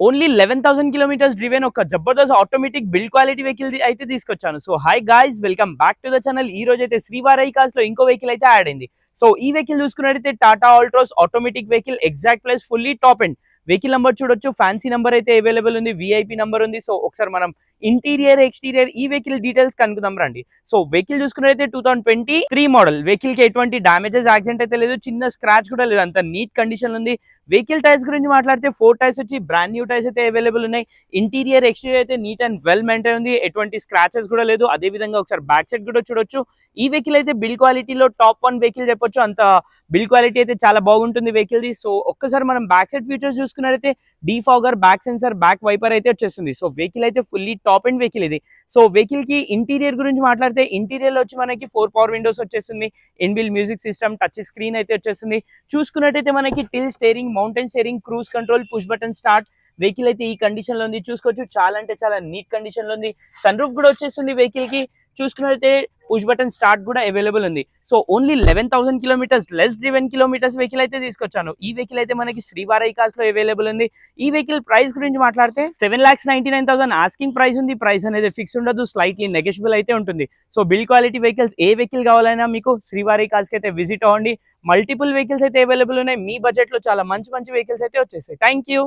Only 11,000 kilometres driven ఒక Jabardasth automatic build quality vehicle అయితే తీసుకొచ్చాను. So hi guys, welcome back to the channel. ఈ రోజు అయితే శ్రీవారి కార్స్ లో ఇంకో వెహికల్ అయితే యాడ్ అయింది. సో ఈ వెహికల్ చూసుకున్నట్టయితే Tata Altroz automatic vehicle, exact price fully top end. Vehicle number చూడొచ్చు, ఫ్యాన్సీ నెంబర్ అయితే అవైలబుల్ ఉంది, విఐపి నెంబర్ ఉంది. సో ఒకసారి మనం ఇంటీరియర్ ఎక్స్టీరియర్ ఈ వెహికల్ డీటెయిల్స్ కనుక్కుందాం రండి. సో వెహికల్ చూసుకున్నట్టయితే 2023 మోడల్. వెహికల్ కి ఎటువంటి డామేజెస్, యాక్సిడెంట్ అయితే లేదు, చిన్న స్క్రాచ్ కూడా లేదు, అంత నీట్ కండిషన్ ఉంది. వెహికల్ టైర్స్ గురించి మాట్లాడితే 4 టైర్స్ వచ్చి బ్రాండ్ న్యూ టైర్స్ అయితే అవైలబుల్ ఉన్నాయి. ఇంటీరియర్ ఎక్స్టీరియర్ అయితే నీట్ అండ్ వెల్ మెయింటైన్ ఉంది, ఎటువంటి స్క్రాచెస్ కూడా లేదు. అదే విధంగా ఒకసారి బ్యాక్ సైడ్ కూడా చూడొచ్చు. ఈ వెహికల్ అయితే బిల్డ్ క్వాలిటీలో టాప్ 1 వెహికల్ చెప్పొచ్చు, అంత బిల్డ్ క్వాలిటీ అయితే చాలా బాగుంటుంది వెహికల్ ది. సో ఒక్కసారి మనం బ్యాక్ సైడ్ ఫీచర్స్ చూసుకున్నట్టయితే defogger, back sensor, back wiper అయితే వచ్చేస్తుంది. సో వెహికల్ అయితే ఫుల్లీ టాప్ అండ్ వెహికల్ ఇది. సో వెహికల్ కి ఇంటీరియర్ గురించి మాట్లాడితే ఇంటీరియర్ లో వచ్చి మనకి 4 పవర్ విండోస్ వచ్చేస్తుంది, inbuilt music system, touch screen అయితే వచ్చేస్తుంది. చూసుకున్నట్టయితే మనకి tilt steering, mounted steering, cruise control, push button start. Vehicle అయితే ఈ కండిషన్ లో ఉంది, చూసుకోవచ్చు. చాలా అంటే చాలా నీట్ కండిషన్ లో ఉంది. సన్ రూఫ్ కూడా వచ్చేస్తుంది వెహికల్ కి. చూసుకున్నట్లయితే పుష్ బటన్ స్టార్ట్ కూడా అవైలబుల్ ఉంది. So only 11,000 kilometres less driven kilometres vehicle అయితే తీసుకొచ్చాను. ఈ వెహికల్ అయితే మనకి శ్రీవారి కార్స్ లో అవైలబుల్ ఉంది. ఈ వెహికల్ ప్రైస్ గురించి మాట్లాడితే 7,99,000 ఆస్కింగ్ ప్రైస్ ఉంది. ప్రైస్ అనేది ఫిక్స్ ఉండదు, స్లైట్లీ నెగోషియబుల్ అయితే ఉంటుంది. సో బిల్డ్ క్వాలిటీ వెహికల్స్ ఏ వెహికల్ కావాలన్నా మీకు శ్రీవారి కార్స్ కి అయితే విజిట్ అవ్వండి. మల్టిపుల్ వెహికల్స్ అయితే అవైలబుల్ ఉన్నాయి. మీ బడ్జెట్ లో చాలా మంచి మంచి వెహికల్స్ అయితే వచ్చేసాయి. Thank you.